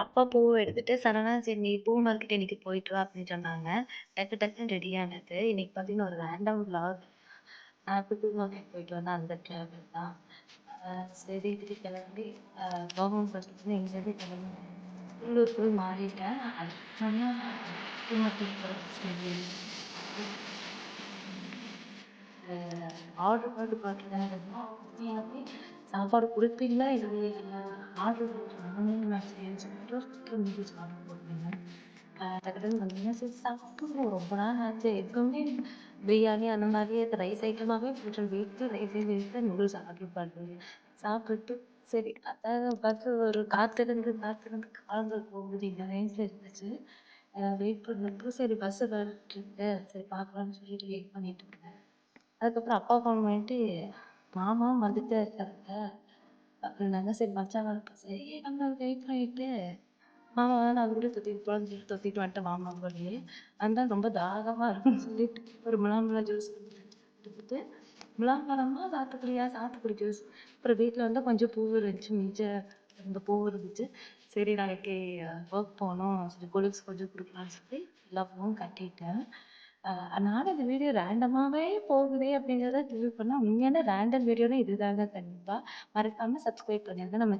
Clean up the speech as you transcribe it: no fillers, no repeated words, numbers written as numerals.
அப்பா பூ எடுத்துட்டு சடனா சரி நீ பூ மார்க்கெட் இன்னைக்கு போயிட்டு வா அப்படின்னு சொன்னாங்க. டக்கு டக்குன்னு ரெடி ஆனது. இன்னைக்கு பார்த்தீங்கன்னா ஒரு ரேண்டம் விளாக். நான் பூ மார்க்கெட் போயிட்டு வந்தேன் அந்த டிராவல் தான். சரி இப்படி கிளம்பி கவர்மெண்ட் பஸ்லேருந்து இங்கேருந்து கிளம்பி உள்ளூர் போய் மாறிட்டேன். அதுக்கப்புறமா பூ மார்க்கெட் போகிற ஆர்டர் போட்டு பார்த்தேன். சாப்பாடு குடுப்பீங்களா இல்லையா? ஆர்டர் போட்டு நான் சரின்னு சொல்லிட்டு சிக்கன் நூடுல்ஸ் ஆர்டர் போட்டிருந்தேன். டக்குன்னு பார்த்தீங்கன்னா சரி சாப்பிடுவோம் ரொம்ப நாள் ஆச்சு. எப்பவுமே பிரியாணி அந்த மாதிரி ரைஸ் ஐட்டமாகவே கொஞ்சம் வெயிட்டு ரைஸ் நூடுல்ஸ் ஆர்டர் பண்ணுறது சாப்பிட்டு சரி அதாவது பஸ் ஒரு காத்திருந்து காத்திருந்து காலங்கள் போகுது இந்த ரேஞ்சில் இருந்துச்சு. வெயிட் பண்ணிட்டு சரி பஸ்ஸு வந்துட்டு சரி பார்க்கலாம்னு சொல்லிட்டு வெயிட் பண்ணிட்டு இருக்கேன். அதுக்கப்புறம் அப்பா ஃபோன் பண்ணிட்டு மாமாவும் வந்துட்டே இருக்காங்க அப்படின்னாங்க. சரி மச்சான் வரப்ப சரி நம்ம வெயிட் பண்ணிட்டு மாமா நான் வீடு தொத்திட்டு போகலான்னு சொல்லிட்டு தொத்திட்டு வந்துட்டேன் மாமா கூடயே. அதனால ரொம்ப தாகமாக இருக்குன்னு சொல்லிட்டு ஒரு முலாம்பழம் ஜூஸ் எடுத்துட்டு முலாம்பழமா சாத்துக்குடியா சாத்துக்குடி ஜூஸ். அப்புறம் வீட்டில் வந்து கொஞ்சம் பூ இருந்துச்சு மிச்சம் இந்த பூ இருந்துச்சு. சரி நாளைக்கு ஒர்க் போகணும் சரி கொலுஸ் கொஞ்சம் கொடுக்கலான்னு சொல்லி எல்லா பூவும் கட்டிட்டேன். நானும் இந்த வீடியோ ரேண்டமாவே போகுதே அப்படிங்கிறத ரிவ்யூ பண்ணா உண்மையான ரேண்டம் வீடியோனா இதுதாங்க கண்டிப்பா. மறக்காம சப்ஸ்கிரைப் பண்ணிருங்க நம்ம